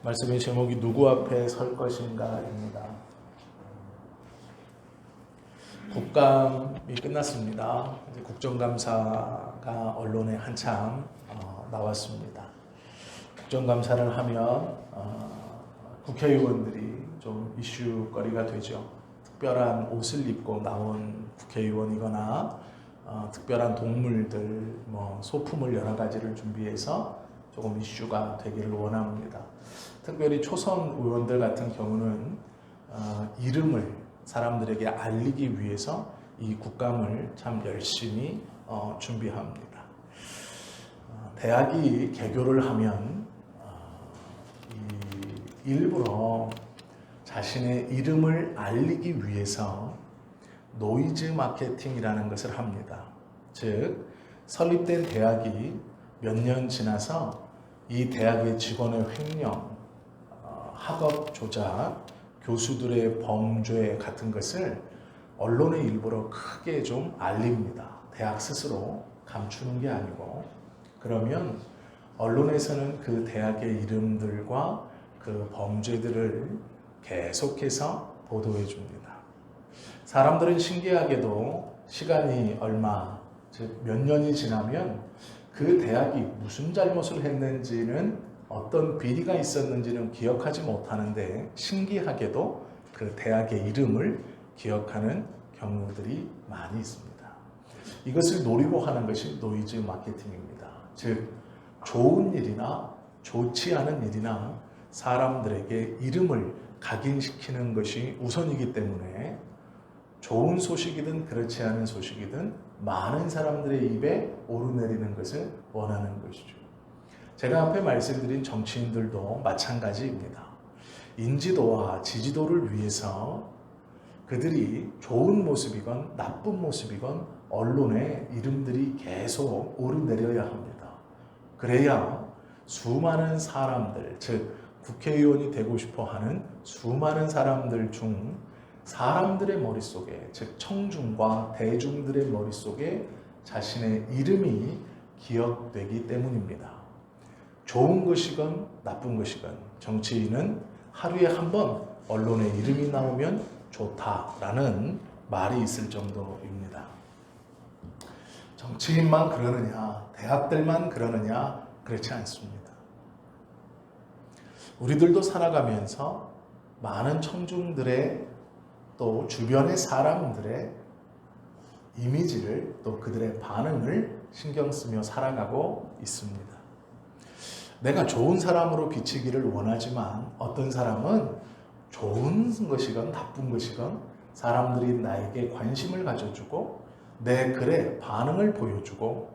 말씀의 제목이 누구 앞에 설 것인가입니다. 국감이 끝났습니다. 이제 국정감사가 언론에 한참 나왔습니다. 국정감사를 하면 국회의원들이 좀 이슈거리가 되죠. 특별한 옷을 입고 나온 국회의원이거나 특별한 동물들, 소품을 여러 가지를 준비해서 조금 이슈가 되기를 원합니다. 특별히 초선 의원들 같은 경우는 이름을 사람들에게 알리기 위해서 이 국감을 참 열심히 준비합니다. 대학이 개교를 하면 일부러 자신의 이름을 알리기 위해서 노이즈 마케팅이라는 것을 합니다. 즉, 설립된 대학이 몇 년 지나서 이 대학의 직원의 횡령, 학업 조작, 교수들의 범죄 같은 것을 언론에 일부러 크게 좀 알립니다. 대학 스스로 감추는 게 아니고. 그러면 언론에서는 그 대학의 이름들과 그 범죄들을 계속해서 보도해 줍니다. 사람들은 신기하게도 시간이 얼마, 즉 몇 년이 지나면 그 대학이 무슨 잘못을 했는지는, 어떤 비리가 있었는지는 기억하지 못하는데 신기하게도 그 대학의 이름을 기억하는 경우들이 많이 있습니다. 이것을 노리고 하는 것이 노이즈 마케팅입니다. 즉, 좋은 일이나 좋지 않은 일이나 사람들에게 이름을 각인시키는 것이 우선이기 때문에 좋은 소식이든 그렇지 않은 소식이든 많은 사람들의 입에 오르내리는 것을 원하는 것이죠. 제가 앞에 말씀드린 정치인들도 마찬가지입니다. 인지도와 지지도를 위해서 그들이 좋은 모습이건 나쁜 모습이건 언론에 이름들이 계속 오르내려야 합니다. 그래야 수많은 사람들, 즉 국회의원이 되고 싶어 하는 수많은 사람들 중 사람들의 머릿속에, 즉 청중과 대중들의 머릿속에 자신의 이름이 기억되기 때문입니다. 좋은 것이건 나쁜 것이건 정치인은 하루에 한 번 언론에 이름이 나오면 좋다라는 말이 있을 정도입니다. 정치인만 그러느냐, 대학들만 그러느냐, 그렇지 않습니다. 우리들도 살아가면서 많은 청중들의 또 주변의 사람들의 이미지를, 또 그들의 반응을 신경 쓰며 살아가고 있습니다. 내가 좋은 사람으로 비치기를 원하지만 어떤 사람은 좋은 것이건 나쁜 것이건 사람들이 나에게 관심을 가져주고 내 글에 반응을 보여주고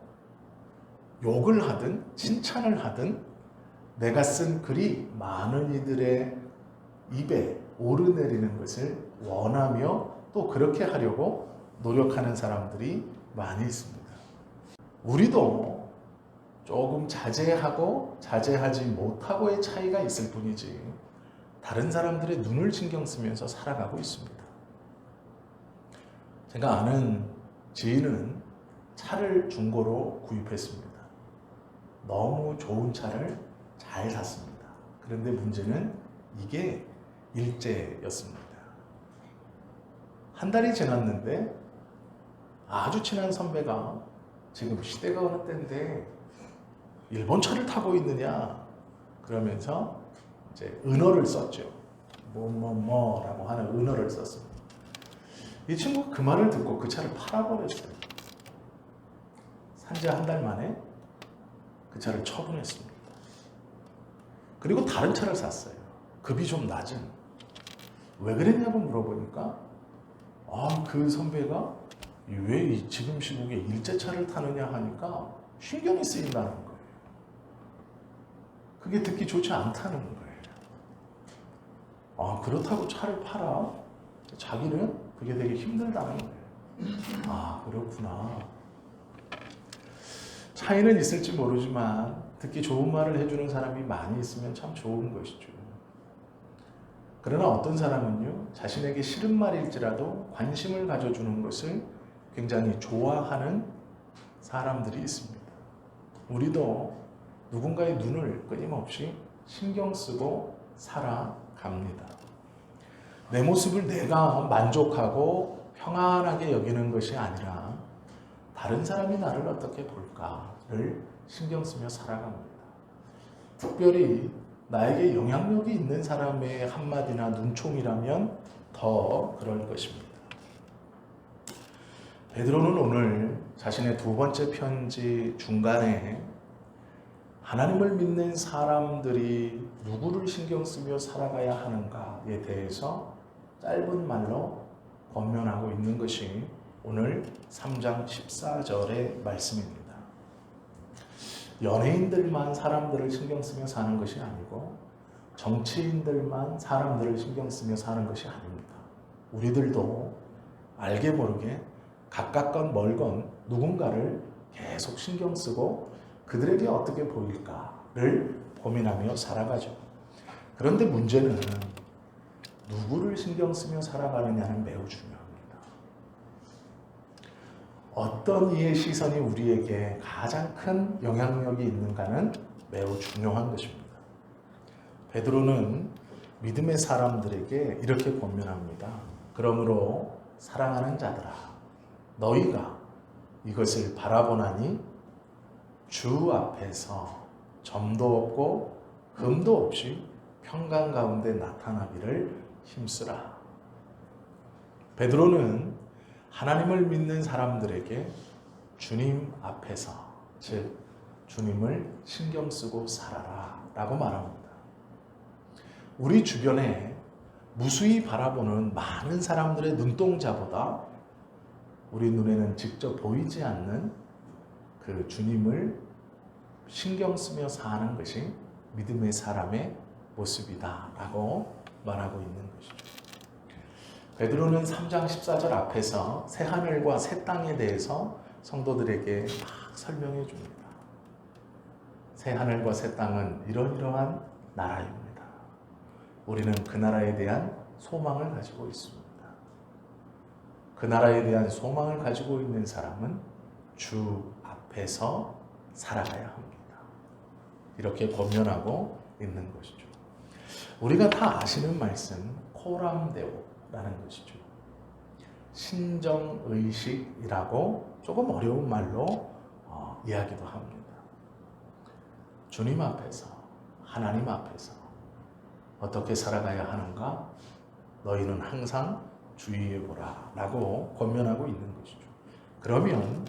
욕을 하든 칭찬을 하든 내가 쓴 글이 많은 이들의 입에 오르내리는 것을 원하며 또 그렇게 하려고 노력하는 사람들이 많이 있습니다. 우리도 조금 자제하고 자제하지 못하고의 차이가 있을 뿐이지 다른 사람들의 눈을 신경 쓰면서 살아가고 있습니다. 제가 아는 지인은 차를 중고로 구입했습니다. 너무 좋은 차를 잘 샀습니다. 그런데 문제는 이게 일제였습니다. 한 달이 지났는데 아주 친한 선배가 지금 시대가 어느 때인데 일본 차를 타고 있느냐 그러면서 이제 은어를 썼죠. 뭐라고 하는 은어를 썼습니다. 이 친구가 그 말을 듣고 그 차를 팔아버렸어요. 산지 한 달 만에 그 차를 처분했습니다. 그리고 다른 차를 샀어요. 급이 좀 낮은. 왜 그랬냐고 물어보니까 그 선배가 왜 지금 시국에 일제차를 타느냐 하니까 신경이 쓰인다는 거예요. 그게 듣기 좋지 않다는 거예요. 그렇다고 차를 팔아? 자기는 그게 되게 힘들다는 거예요. 그렇구나. 차이는 있을지 모르지만 듣기 좋은 말을 해주는 사람이 많이 있으면 참 좋은 것이죠. 그러나 어떤 사람은요, 자신에게 싫은 말일지라도 관심을 가져주는 것을 굉장히 좋아하는 사람들이 있습니다. 우리도 누군가의 눈을 끊임없이 신경 쓰고 살아갑니다. 내 모습을 내가 만족하고 평안하게 여기는 것이 아니라 다른 사람이 나를 어떻게 볼까를 신경 쓰며 살아갑니다. 특별히 나에게 영향력이 있는 사람의 한마디나 눈총이라면 더 그럴 것입니다. 베드로는 오늘 자신의 두 번째 편지 중간에 하나님을 믿는 사람들이 누구를 신경 쓰며 살아가야 하는가에 대해서 짧은 말로 권면하고 있는 것이 오늘 3장 14절의 말씀입니다. 연예인들만 사람들을 신경 쓰며 사는 것이 아니고 정치인들만 사람들을 신경 쓰며 사는 것이 아닙니다. 우리들도 알게 모르게 가깝건 멀건 누군가를 계속 신경 쓰고 그들에게 어떻게 보일까를 고민하며 살아가죠. 그런데 문제는 누구를 신경 쓰며 살아가느냐는 매우 중요합니다. 어떤 이의 시선이 우리에게 가장 큰 영향력이 있는가는 매우 중요한 것입니다. 베드로는 믿음의 사람들에게 이렇게 권면합니다. 그러므로 사랑하는 자들아, 너희가 이것을 바라보나니 주 앞에서 점도 없고 흠도 없이 평강 가운데 나타나기를 힘쓰라. 베드로는 하나님을 믿는 사람들에게 주님 앞에서, 즉 주님을 신경 쓰고 살아라 라고 말합니다. 우리 주변에 무수히 바라보는 많은 사람들의 눈동자보다 우리 눈에는 직접 보이지 않는 그 주님을 신경 쓰며 사는 것이 믿음의 사람의 모습이다 라고 말하고 있는 것이죠. 베드로는 3장 14절 앞에서 새 하늘과 새 땅에 대해서 성도들에게 막 설명해 줍니다. 새 하늘과 새 땅은 이러이러한 나라입니다. 우리는 그 나라에 대한 소망을 가지고 있습니다. 그 나라에 대한 소망을 가지고 있는 사람은 주 앞에서 살아가야 합니다. 이렇게 권면하고 있는 것이죠. 우리가 다 아시는 말씀 코람데오라는 것이죠. 신정의식이라고 조금 어려운 말로 이야기도 합니다. 주님 앞에서, 하나님 앞에서 어떻게 살아가야 하는가? 너희는 항상 주의해보라 라고 권면하고 있는 것이죠. 그러면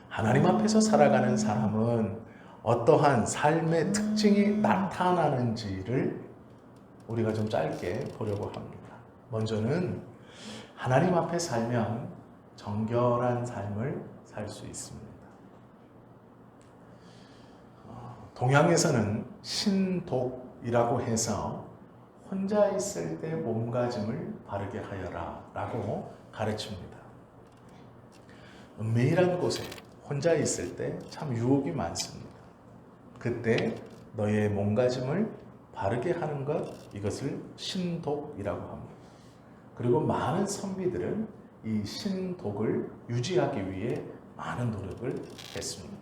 하나님 앞에서 살아가는 사람은 어떠한 삶의 특징이 나타나는지를 우리가 좀 짧게 보려고 합니다. 먼저는 하나님 앞에 살면 정결한 삶을 살 수 있습니다. 동양에서는 신독이라고 해서 혼자 있을 때 몸가짐을 바르게 하여라 라고 가르칩니다. 은밀한 곳에 혼자 있을 때 참 유혹이 많습니다. 그때 너의 몸가짐을 바르게 하는 것, 이것을 신독이라고 합니다. 그리고 많은 선비들은 이 신독을 유지하기 위해 많은 노력을 했습니다.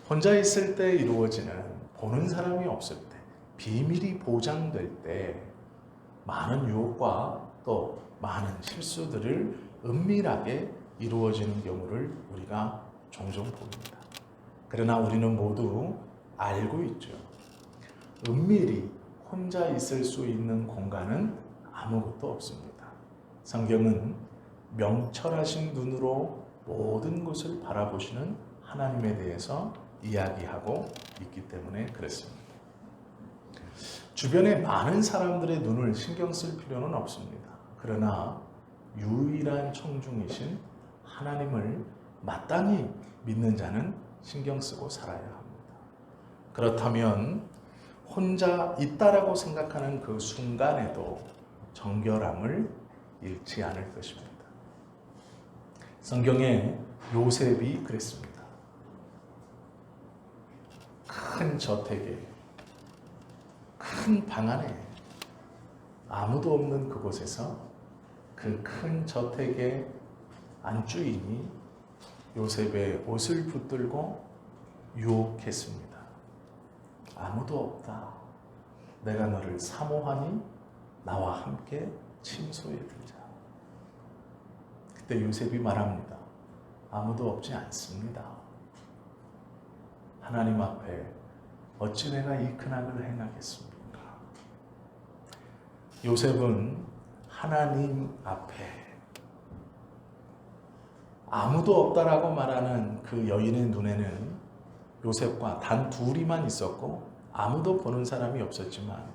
혼자 있을 때 이루어지는, 보는 사람이 없을 때, 비밀이 보장될 때 많은 유혹과 또 많은 실수들을 은밀하게 이루어지는 경우를 우리가 종종 봅니다. 그러나 우리는 모두 알고 있죠. 은밀히 혼자 있을 수 있는 공간은 아무것도 없습니다. 성경은 명철하신 눈으로 모든 것을 바라보시는 하나님에 대해서 이야기하고 있기 때문에 그렇습니다. 주변에 많은 사람들의 눈을 신경 쓸 필요는 없습니다. 그러나 유일한 청중이신 하나님을 마땅히 믿는 자는 신경 쓰고 살아야 합니다. 그렇다면 혼자 있다라고 생각하는 그 순간에도 정결함을 잃지 않을 것입니다. 성경에 요셉이 그랬습니다. 큰 저택에, 큰 방 안에, 아무도 없는 그곳에서 그 큰 저택의 안주인이 요셉의 옷을 붙들고 유혹했습니다. 아무도 없다. 내가 너를 사모하니 나와 함께 침소에 들자. 그때 요셉이 말합니다. 아무도 없지 않습니다. 하나님 앞에 어찌 내가 이 큰 악을 행하겠습니까? 요셉은 하나님 앞에 아무도 없다라고 말하는 그 여인의 눈에는 요셉과 단 둘이만 있었고 아무도 보는 사람이 없었지만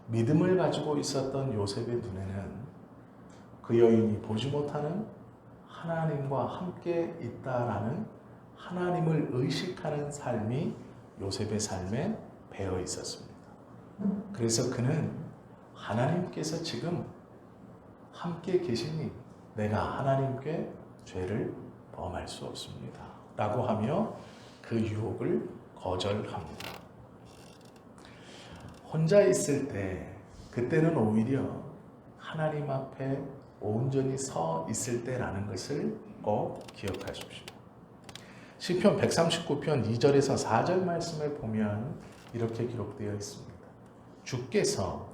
믿음을 가지고 있었던 요셉의 눈에는 그 여인이 보지 못하는 하나님과 함께 있다라는 하나님을 의식하는 삶이 요셉의 삶에 배어 있었습니다. 그래서 그는 하나님께서 지금 함께 계시니 내가 하나님께 죄를 범할 수 없습니다. 라고 하며 그 유혹을 거절합니다. 혼자 있을 때, 그때는 오히려 하나님 앞에 온전히 서 있을 때라는 것을 꼭 기억하십시오. 시편 139편 2절에서 4절 말씀을 보면 이렇게 기록되어 있습니다. 주께서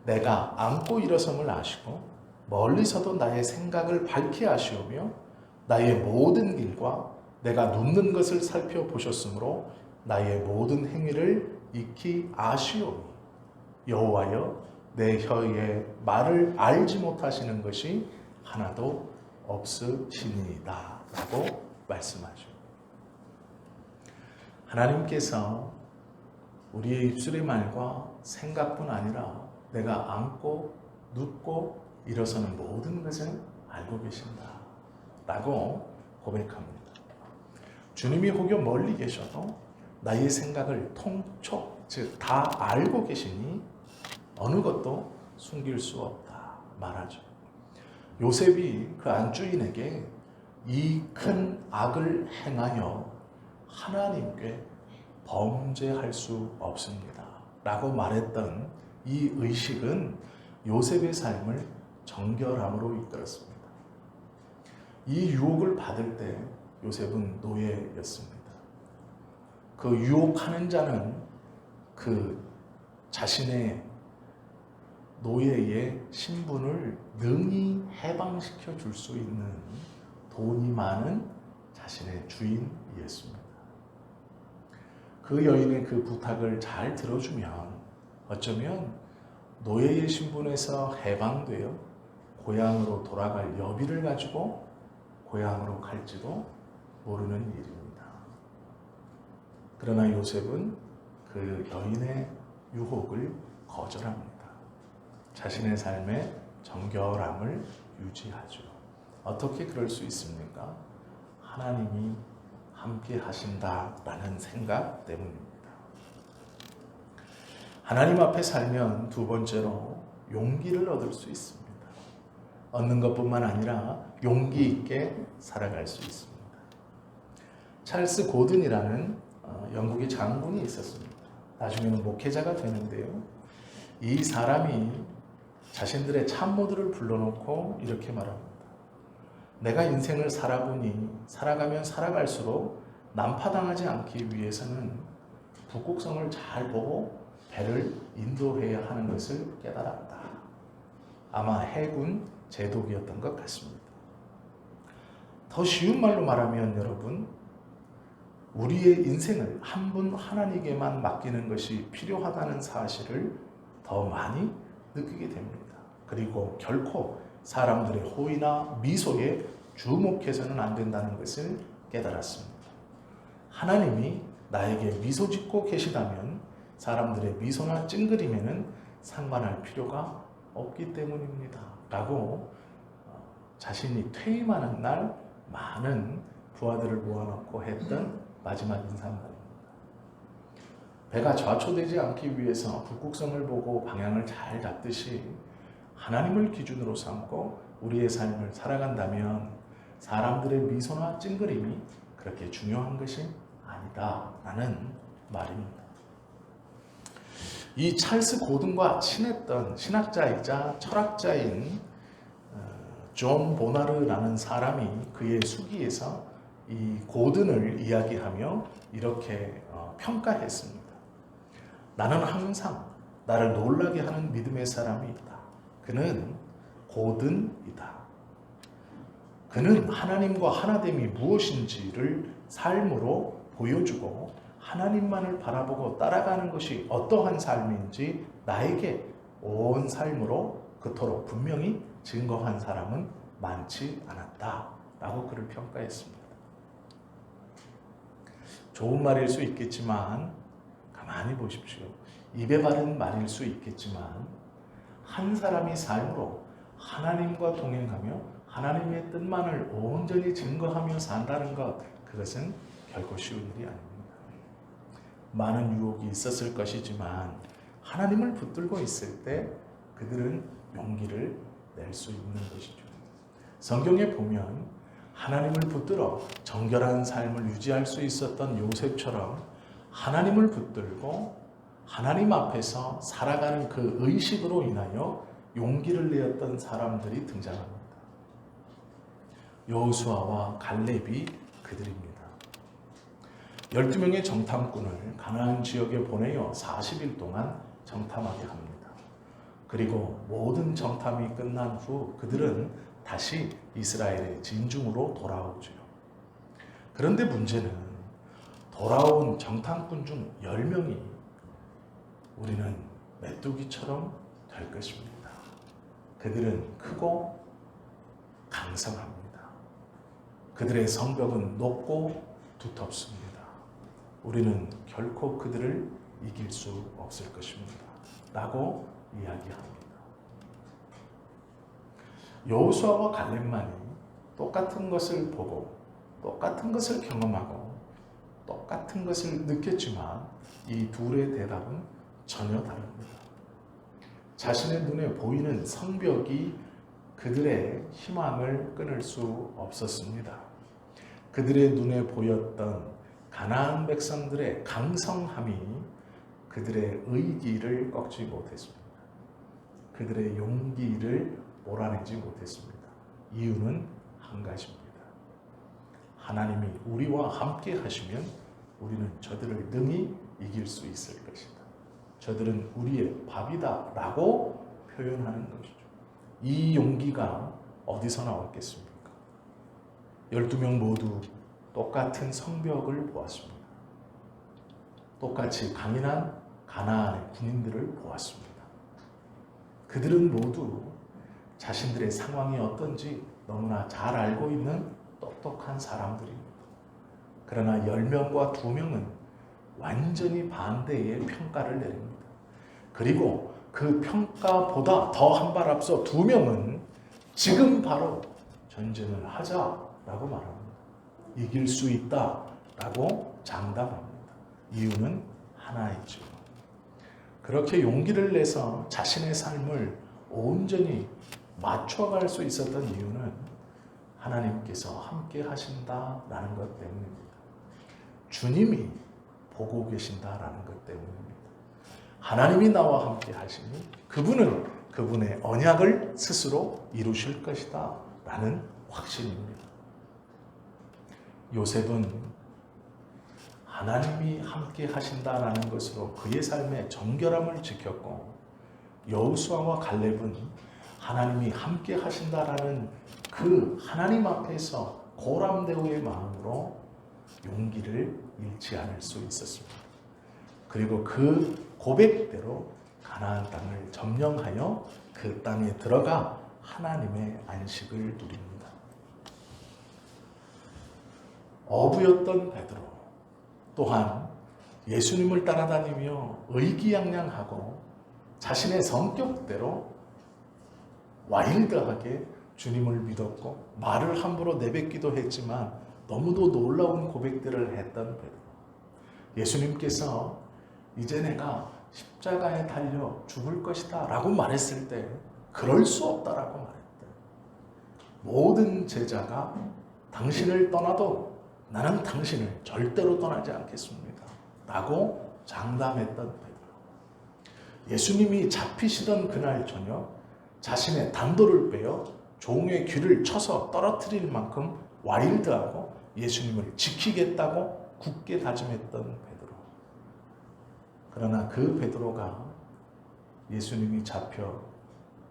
내가 앉고 일어섬을 아시고 멀리서도 나의 생각을 밝히 아시오며 나의 모든 길과 내가 눕는 것을 살펴보셨으므로 나의 모든 행위를 익히 아시오니 여호와여 내 혀의 말을 알지 못하시는 것이 하나도 없으시니이다 라고 말씀하죠. 하나님께서 우리의 입술의 말과 생각뿐 아니라 내가 앉고 눕고 일어서는 모든 것을 알고 계신다 라고 고백합니다. 주님이 혹여 멀리 계셔도 나의 생각을 통촉, 즉 다 알고 계시니 어느 것도 숨길 수 없다 말하죠. 요셉이 그 안주인에게 이 큰 악을 행하여 하나님께 범죄할 수 없습니다 라고 말했던 이 의식은 요셉의 삶을 정결함으로 이끌었습니다. 이 유혹을 받을 때 요셉은 노예였습니다. 그 유혹하는 자는 그 자신의 노예의 신분을 능히 해방시켜 줄 수 있는 돈이 많은 자신의 주인이었습니다. 그 여인의 그 부탁을 잘 들어주면 어쩌면 노예의 신분에서 해방되어 고향으로 돌아갈 여비를 가지고 고향으로 갈지도 모르는 일입니다. 그러나 요셉은 그 여인의 유혹을 거절합니다. 자신의 삶의 정결함을 유지하죠. 어떻게 그럴 수 있습니까? 하나님이 함께 하신다라는 생각 때문입니다. 하나님 앞에 살면 두 번째로 용기를 얻을 수 있습니다. 얻는 것뿐만 아니라 용기 있게 살아갈 수 있습니다. 찰스 고든이라는 영국의 장군이 있었습니다. 나중에는 목회자가 되는데요. 이 사람이 자신들의 참모들을 불러놓고 이렇게 말합니다. 내가 인생을 살아보니 살아가면 살아갈수록 난파당하지 않기 위해서는 북극성을 잘 보고 배를 인도해야 하는 것을 깨달았다. 아마 해군 제독이었던 것 같습니다. 더 쉬운 말로 말하면 여러분, 우리의 인생을 한 분 하나님께만 맡기는 것이 필요하다는 사실을 더 많이 느끼게 됩니다. 그리고 결코 사람들의 호의나 미소에 주목해서는 안 된다는 것을 깨달았습니다. 하나님이 나에게 미소 짓고 계시다면 사람들의 미소나 찡그림에는 상관할 필요가 없기 때문입니다. 라고 자신이 퇴임하는 날 많은 부하들을 모아놓고 했던 마지막 인사말입니다. 배가 좌초되지 않기 위해서 북극성을 보고 방향을 잘 잡듯이 하나님을 기준으로 삼고 우리의 삶을 살아간다면 사람들의 미소나 찡그림이 그렇게 중요한 것이 아니다라는 말입니다. 이 찰스 고든과 친했던 신학자이자 철학자인 존 보나르라는 사람이 그의 수기에서 이 고든을 이야기하며 이렇게 평가했습니다. 나는 항상 나를 놀라게 하는 믿음의 사람이 있다. 그는 고든이다. 그는 하나님과 하나됨이 무엇인지를 삶으로 보여주고 하나님만을 바라보고 따라가는 것이 어떠한 삶인지 나에게 온 삶으로 그토록 분명히 증거한 사람은 많지 않았다 라고 그를 평가했습니다. 좋은 말일 수 있겠지만 가만히 보십시오. 입에 바른 말일 수 있겠지만 한 사람이 삶으로 하나님과 동행하며 하나님의 뜻만을 온전히 증거하며 산다는 것, 그것은 결코 쉬운 일이 아닙니다. 많은 유혹이 있었을 것이지만 하나님을 붙들고 있을 때 그들은 용기를 낼 수 있는 것이죠. 성경에 보면 하나님을 붙들어 정결한 삶을 유지할 수 있었던 요셉처럼 하나님을 붙들고 하나님 앞에서 살아가는 그 의식으로 인하여 용기를 내었던 사람들이 등장합니다. 여호수아와 갈렙이 그들입니다. 12명의 정탐꾼을 가나안 지역에 보내어 40일 동안 정탐하게 합니다. 그리고 모든 정탐이 끝난 후 그들은 다시 이스라엘의 진중으로 돌아오죠. 그런데 문제는 돌아온 정탐꾼 중 10명이 우리는 메뚜기처럼 될 것입니다. 그들은 크고 강성합니다. 그들의 성벽은 높고 두텁습니다. 우리는 결코 그들을 이길 수 없을 것입니다. 라고 이야기합니다. 여호수아와 갈렙만이 똑같은 것을 보고 똑같은 것을 경험하고 똑같은 것을 느꼈지만 이 둘의 대답은 전혀 다릅니다. 자신의 눈에 보이는 성벽이 그들의 희망을 끊을 수 없었습니다. 그들의 눈에 보였던 가나안 백성들의 강성함이 그들의 의기를 꺾지 못했습니다. 그들의 용기를 몰아내지 못했습니다. 이유는 한 가지입니다. 하나님이 우리와 함께 하시면 우리는 저들을 능히 이길 수 있을 것이다. 저들은 우리의 밥이다 라고 표현하는 것이죠. 이 용기가 어디서 나왔겠습니까? 12명 모두 똑같은 성벽을 보았습니다. 똑같이 강인한 가나안의 군인들을 보았습니다. 그들은 모두 자신들의 상황이 어떤지 너무나 잘 알고 있는 똑똑한 사람들입니다. 그러나 10명과 2명은 완전히 반대의 평가를 내립니다. 그리고 그 평가보다 더 한 발 앞서 2명은 지금 바로 전쟁을 하자라고 말합니다. 이길 수 있다라고 장담합니다. 이유는 하나이죠. 그렇게 용기를 내서 자신의 삶을 온전히 맞춰갈 수 있었던 이유는 하나님께서 함께 하신다라는 것 때문입니다. 주님이 보고 계신다라는 것 때문입니다. 하나님이 나와 함께 하시니 그분은 그분의 언약을 스스로 이루실 것이다 라는 확신입니다. 요셉은 하나님이 함께 하신다라는 것으로 그의 삶의 정결함을 지켰고, 여호수아와 갈렙은 하나님이 함께 하신다라는 그 하나님 앞에서 고람대오의 마음으로 용기를 잃지 않을 수 있었습니다. 그리고 그 고백대로 가나안 땅을 점령하여 그 땅에 들어가 하나님의 안식을 누립니다. 어부였던 베드로 또한 예수님을 따라다니며 의기양양하고 자신의 성격대로 와일드하게 주님을 믿었고 말을 함부로 내뱉기도 했지만 너무도 놀라운 고백들을 했던 베드로. 예수님께서 이제 내가 십자가에 달려 죽을 것이다 라고 말했을 때 그럴 수 없다라고 말했대. 모든 제자가 당신을 떠나도 나는 당신을 절대로 떠나지 않겠습니다 라고 장담했던 베드로. 예수님이 잡히시던 그날 저녁 자신의 단도를 빼어 종의 귀를 쳐서 떨어뜨릴 만큼 와일드하고 예수님을 지키겠다고 굳게 다짐했던 베드로. 그러나 그 베드로가 예수님이 잡혀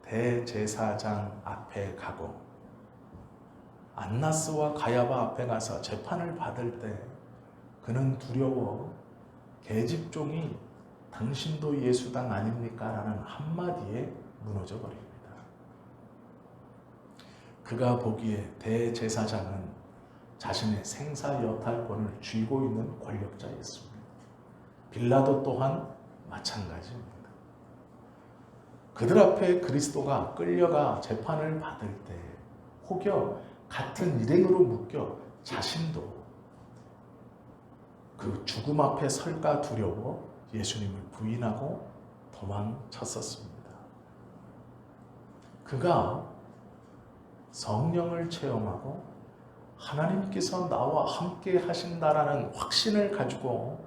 대제사장 앞에 가고 안나스와 가야바 앞에 가서 재판을 받을 때 그는 두려워 계집종이 당신도 예수당 아닙니까? 라는 한마디에 무너져 버립니다. 그가 보기에 대제사장은 자신의 생사여탈권을 쥐고 있는 권력자였습니다. 빌라도 또한 마찬가지입니다. 그들 앞에 그리스도가 끌려가 재판을 받을 때 혹여 같은 일행으로 묶여 자신도 그 죽음 앞에 설까 두려워 예수님을 부인하고 도망쳤었습니다. 그가 성령을 체험하고 하나님께서 나와 함께 하신다라는 확신을 가지고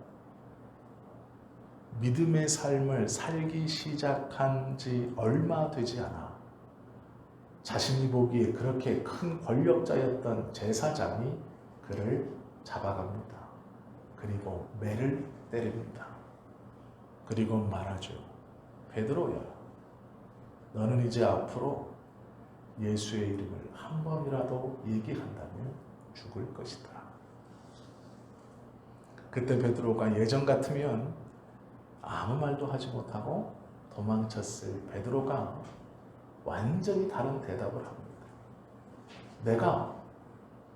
믿음의 삶을 살기 시작한 지 얼마 되지 않아 자신이 보기에 그렇게 큰 권력자였던 제사장이 그를 잡아갑니다. 그리고 매를 때립니다. 그리고 말하죠. 베드로야, 너는 이제 앞으로 예수의 이름을 한 번이라도 얘기한다면 죽을 것이다. 그때 베드로가 예전 같으면 아무 말도 하지 못하고 도망쳤을 베드로가 완전히 다른 대답을 합니다. 내가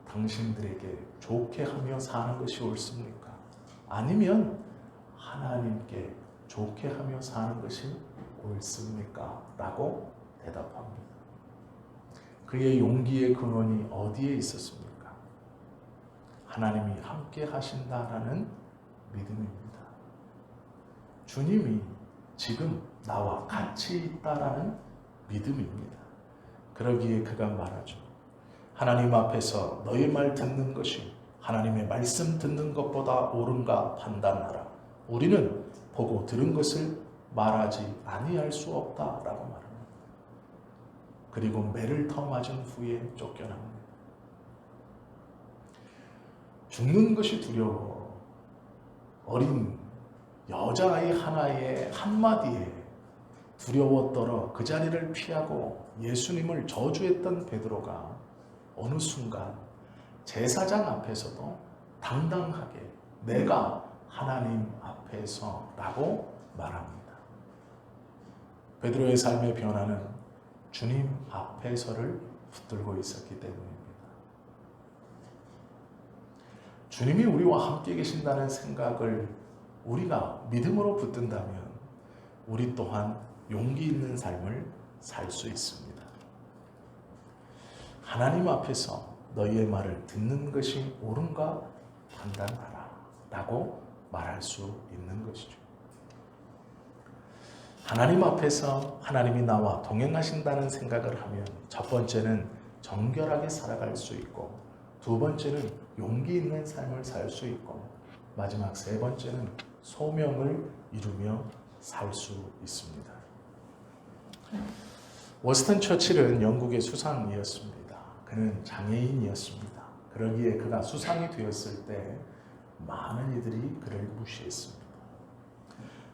당신들에게 좋게 하며 사는 것이 옳습니까? 아니면 하나님께 좋게 하며 사는 것이 옳습니까? 라고 대답합니다. 그의 용기의 근원이 어디에 있었습니까? 하나님이 함께 하신다라는 믿음입니다. 주님이 지금 나와 같이 있다라는 믿음입니다. 그러기에 그가 말하죠. 하나님 앞에서 너의 말 듣는 것이 하나님의 말씀 듣는 것보다 옳은가 판단하라. 우리는 보고 들은 것을 말하지 아니할 수 없다라고 말합니다. 그리고 매를 터 맞은 후에 쫓겨납니다. 죽는 것이 두려워 어린 여자아이 하나의 한마디에 두려워 떨어 그 자리를 피하고 예수님을 저주했던 베드로가 어느 순간 제사장 앞에서도 당당하게 내가 하나님 앞에서 라고 말합니다. 베드로의 삶의 변화는 주님 앞에서를 붙들고 있었기 때문입니다. 주님이 우리와 함께 계신다는 생각을 우리가 믿음으로 붙든다면 우리 또한 용기 있는 삶을 살 수 있습니다. 하나님 앞에서 너희의 말을 듣는 것이 옳은가 판단하라 라고 말할 수 있는 것이죠. 하나님 앞에서 하나님이 나와 동행하신다는 생각을 하면 첫 번째는 정결하게 살아갈 수 있고 두 번째는 용기 있는 삶을 살 수 있고 마지막 세 번째는 소명을 이루며 살 수 있습니다. 워스턴 처칠은 영국의 수상이었습니다. 그는 장애인이었습니다. 그러기에 그가 수상이 되었을 때 많은 이들이 그를 무시했습니다.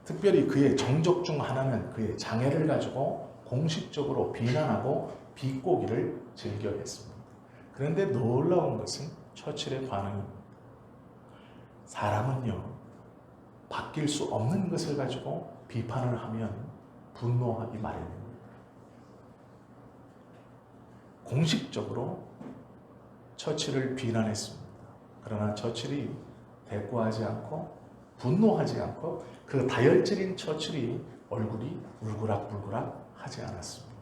특별히 그의 정적 중 하나는 그의 장애를 가지고 공식적으로 비난하고 비꼬기를 즐겨했습니다. 그런데 놀라운 것은 처칠의 반응입니다. 사람은요, 바뀔 수 없는 것을 가지고 비판을 하면 분노하기 마련입니다. 공식적으로 처칠을 비난했습니다. 그러나 처칠이 대꾸하지 않고 분노하지 않고 그 다혈질인 처칠이 얼굴이 울그락불그락 하지 않았습니다.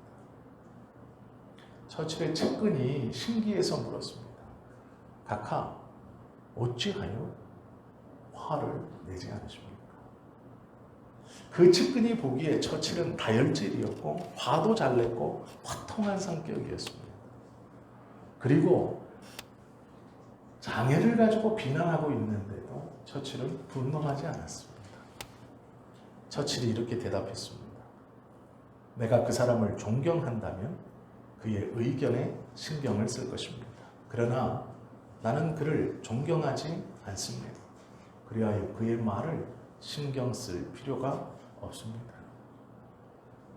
처칠의 측근이 신기해서 물었습니다. 각하, 어찌하여 화를 내지 않으십니까? 그 측근이 보기에 처칠은 다혈질이었고 화도 잘 냈고 화통한 성격이었습니다. 그리고 장애를 가지고 비난하고 있는데도 처칠은 분노하지 않았습니다. 처칠이 이렇게 대답했습니다. 내가 그 사람을 존경한다면 그의 의견에 신경을 쓸 것입니다. 그러나 나는 그를 존경하지 않습니다. 그리하여 그의 말을 신경 쓸 필요가 없습니다.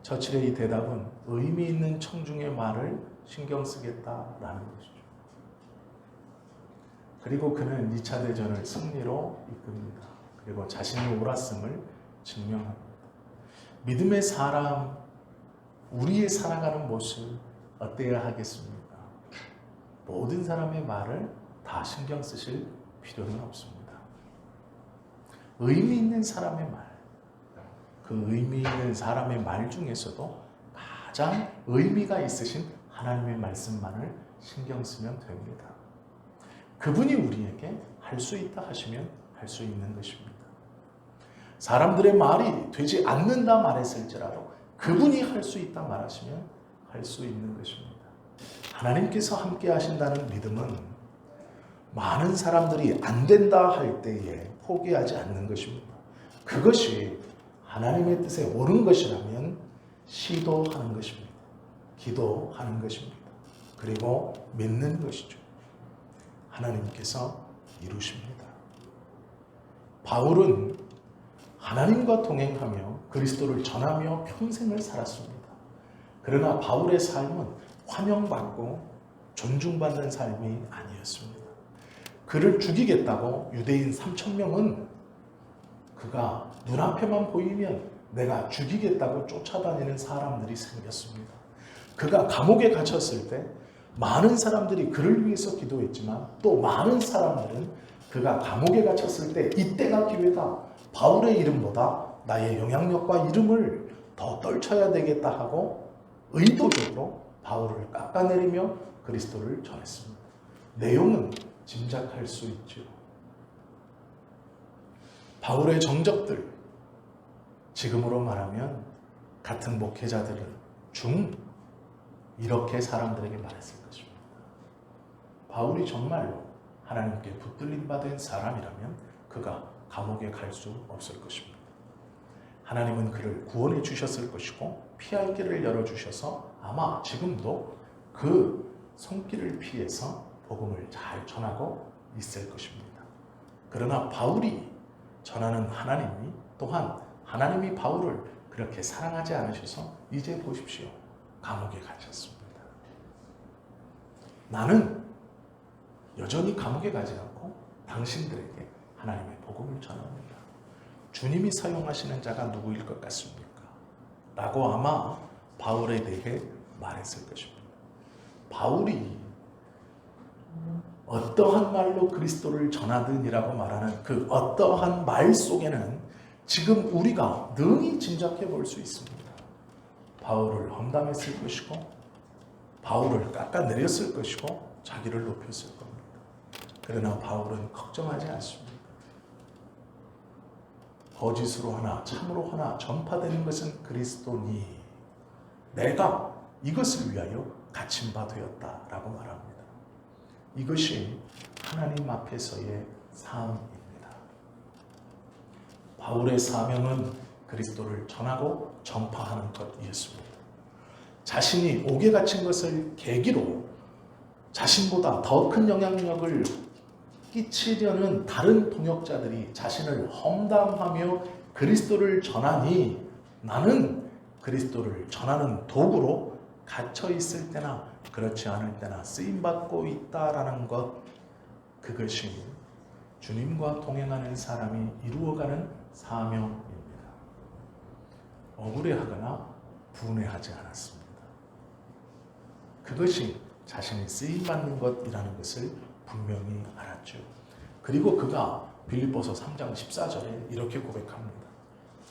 처칠의 이 대답은 의미 있는 청중의 말을 신경 쓰겠다라는 것이죠. 그리고 그는 2차 대전을 승리로 이끕니다. 그리고 자신이 옳았음을 증명합니다. 믿음의 사람, 우리의 살아가는 모습 어때야 하겠습니까? 모든 사람의 말을 다 신경 쓰실 필요는 없습니다. 의미 있는 사람의 말, 그 의미 있는 사람의 말 중에서도 가장 의미가 있으신 하나님의 말씀만을 신경 쓰면 됩니다. 그분이 우리에게 할 수 있다 하시면 할 수 있는 것입니다. 사람들의 말이 되지 않는다 말했을지라도 그분이 할 수 있다 말하시면 할 수 있는 것입니다. 하나님께서 함께 하신다는 믿음은 많은 사람들이 안 된다 할 때에 포기하지 않는 것입니다. 그것이 하나님의 뜻에 옳은 것이라면 시도하는 것입니다. 기도하는 것입니다. 그리고 믿는 것이죠. 하나님께서 이루십니다. 바울은 하나님과 동행하며 그리스도를 전하며 평생을 살았습니다. 그러나 바울의 삶은 환영받고 존중받는 삶이 아니었습니다. 그를 죽이겠다고 유대인 3,000명은 그가 눈앞에만 보이면 내가 죽이겠다고 쫓아다니는 사람들이 생겼습니다. 그가 감옥에 갇혔을 때 많은 사람들이 그를 위해서 기도했지만 또 많은 사람들은 그가 감옥에 갇혔을 때 이때가 기회다. 바울의 이름보다 나의 영향력과 이름을 더 떨쳐야 되겠다 하고 의도적으로 바울을 깎아내리며 그리스도를 전했습니다. 내용은 짐작할 수 있죠. 바울의 정적들, 지금으로 말하면 같은 목회자들은 이렇게 사람들에게 말했을 것입니다. 바울이 정말로 하나님께 붙들림 받은 사람이라면 그가 감옥에 갈 수 없을 것입니다. 하나님은 그를 구원해 주셨을 것이고 피할 길을 열어주셔서 아마 지금도 그 손길을 피해서 복음을 잘 전하고 있을 것입니다. 그러나 바울이 전하는 하나님이 또한 하나님이 바울을 그렇게 사랑하지 않으셔서 이제 보십시오. 감옥에 갇혔습니다. 나는 여전히 감옥에 가지 않고 당신들에게 하나님의 복음을 전합니다. 주님이 사용하시는 자가 누구일 것 같습니까? 라고 아마 바울에 대해 말했을 것입니다. 바울이 어떠한 말로 그리스도를 전하든이라고 말하는 그 어떠한 말 속에는 지금 우리가 능히 짐작해 볼 수 있습니다. 바울을 험담했을 것이고 바울을 깎아내렸을 것이고 자기를 높였을 겁니다. 그러나 바울은 걱정하지 않습니다. 거짓으로 하나 참으로 하나 전파되는 것은 그리스도니 내가 이것을 위하여 갇힌 바 되었다라고 말합니다. 이것이 하나님 앞에서의 삶입니다. 바울의 사명은 그리스도를 전하고 전파하는 것이었습니다. 자신이 옥에 갇힌 것을 계기로 자신보다 더 큰 영향력을 끼치려는 다른 동역자들이 자신을 험담하며 그리스도를 전하니 나는 그리스도를 전하는 도구로 갇혀 있을 때나 그렇지 않을 때나 쓰임받고 있다라는 것, 그것이 주님과 동행하는 사람이 이루어가는 사명입니다. 억울해하거나 분해하지 않았습니다. 그것이 자신이 쓰임받는 것이라는 것을 분명히 알았죠. 그리고 그가 빌립보서 3장 14절에 이렇게 고백합니다.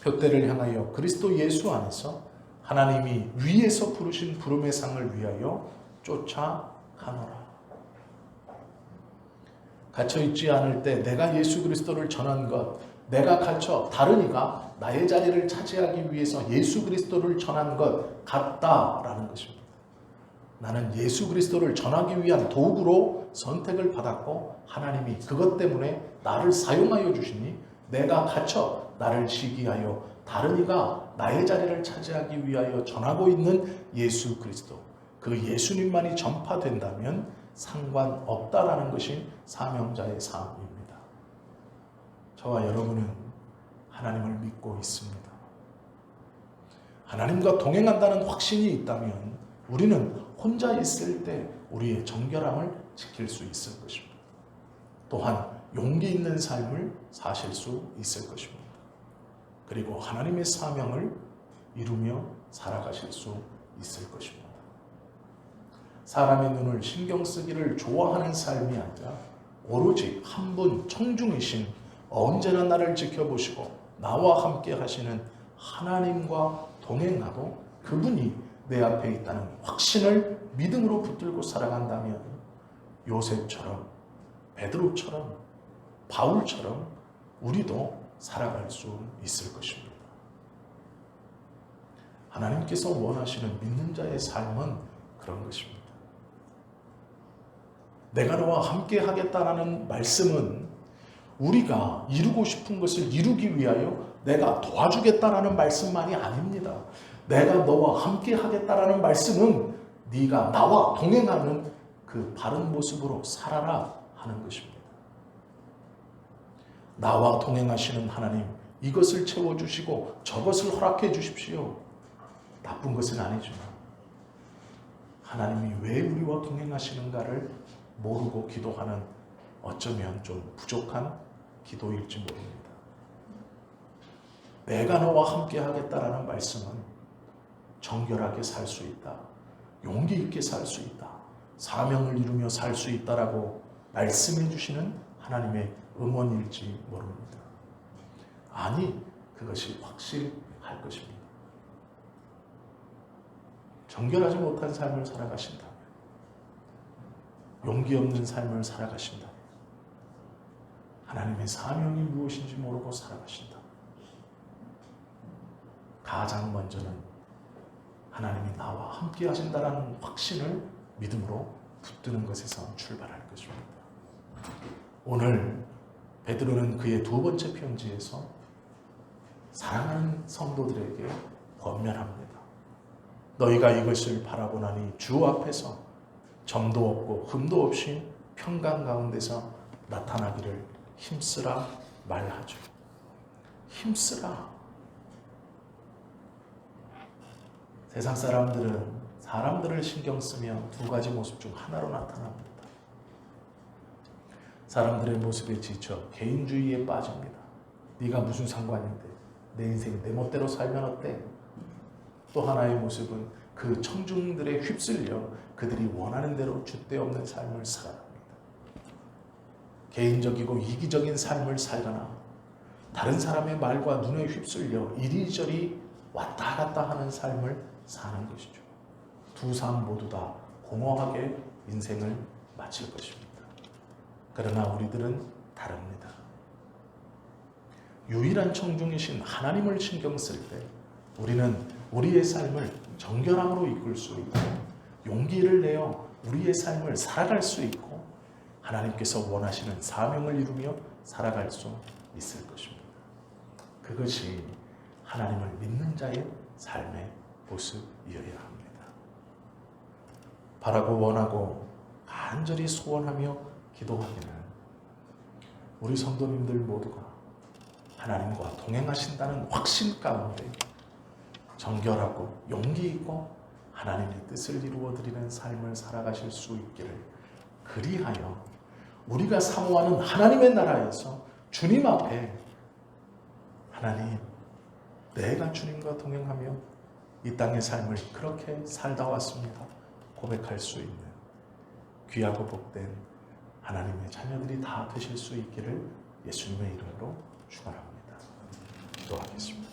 표대를 향하여 그리스도 예수 안에서 하나님이 위에서 부르신 부름의 상을 위하여 쫓아가노라. 갇혀있지 않을 때 내가 예수 그리스도를 전한 것, 내가 갇혀 다른 이가 나의 자리를 차지하기 위해서 예수 그리스도를 전한 것 같다라는 것입니다. 나는 예수 그리스도를 전하기 위한 도구로 선택을 받았고 하나님이 그것 때문에 나를 사용하여 주시니 내가 갇혀 나를 시기하여 다른 이가 나의 자리를 차지하기 위하여 전하고 있는 예수 그리스도, 그 예수님만이 전파된다면 상관없다라는 것이 사명자의 삶입니다. 저와 여러분은 하나님을 믿고 있습니다. 하나님과 동행한다는 확신이 있다면 우리는 혼자 있을 때 우리의 정결함을 지킬 수 있을 것입니다. 또한 용기 있는 삶을 사실 수 있을 것입니다. 그리고 하나님의 사명을 이루며 살아가실 수 있을 것입니다. 사람의 눈을 신경 쓰기를 좋아하는 삶이 아니라 오로지 한 분 청중이신 언제나 나를 지켜보시고 나와 함께 하시는 하나님과 동행하고 그분이 내 앞에 있다는 확신을 믿음으로 붙들고 살아간다면 요셉처럼 베드로처럼 바울처럼 우리도 살아갈 수 있을 것입니다. 하나님께서 원하시는 믿는 자의 삶은 그런 것입니다. 내가 너와 함께 하겠다라는 말씀은 우리가 이루고 싶은 것을 이루기 위하여 내가 도와주겠다라는 말씀만이 아닙니다. 내가 너와 함께 하겠다라는 말씀은 네가 나와 동행하는 그 바른 모습으로 살아라 하는 것입니다. 나와 동행하시는 하나님, 이것을 채워주시고 저것을 허락해 주십시오. 나쁜 것은 아니지만 하나님이 왜 우리와 동행하시는가를 모르고 기도하는 어쩌면 좀 부족한 기도일지 모릅니다. 내가 너와 함께 하겠다라는 말씀은 정결하게 살 수 있다. 용기 있게 살 수 있다. 사명을 이루며 살 수 있다라고 말씀해 주시는 하나님의 응원일지 모릅니다. 아니, 그것이 확실할 것입니다. 정결하지 못한 삶을 살아가신다면, 용기 없는 삶을 살아가신다면, 하나님의 사명이 무엇인지 모르고 살아가신다. 가장 먼저는 하나님이 나와 함께 하신다는 확신을 믿음으로 붙드는 것에서 출발할 것입니다. 오늘 베드로는 그의 두 번째 편지에서 사랑하는 성도들에게 권면합니다. 너희가 이것을 바라보나니 주 앞에서 점도 없고 흠도 없이 평강 가운데서 나타나기를 힘쓰라 말하죠. 힘쓰라. 세상 사람들은 사람들을 신경 쓰며 두 가지 모습 중 하나로 나타납니다. 사람들의 모습에 지쳐 개인주의에 빠집니다. 네가 무슨 상관인데, 내 인생 내 멋대로 살면 어때? 또 하나의 모습은 그 청중들에 휩쓸려 그들이 원하는 대로 줏대 없는 삶을 살아갑니다. 개인적이고 이기적인 삶을 살거나 다른 사람의 말과 눈에 휩쓸려 이리저리 왔다 갔다 하는 삶을 사는 것이죠. 두 삶 모두 다 공허하게 인생을 마칠 것입니다. 그러나 우리들은 다릅니다. 유일한 청중이신 하나님을 신경 쓸 때 우리는 우리의 삶을 정결함으로 이끌 수 있고 용기를 내어 우리의 삶을 살아갈 수 있고 하나님께서 원하시는 사명을 이루며 살아갈 수 있을 것입니다. 그것이 하나님을 믿는 자의 삶의 모습이어야 합니다. 바라고 원하고 간절히 소원하며 기도하기는 우리 성도님들 모두가 하나님과 동행하신다는 확신 가운데 정결하고 용기 있고 하나님의 뜻을 이루어드리는 삶을 살아가실 수 있기를, 그리하여 우리가 사모하는 하나님의 나라에서 주님 앞에 하나님, 내가 주님과 동행하며 이 땅의 삶을 그렇게 살다 왔습니다 고백할 수 있는 귀하고 복된 하나님의 자녀들이 다 되실 수 있기를 예수님의 이름으로 축원합니다. 기도하겠습니다.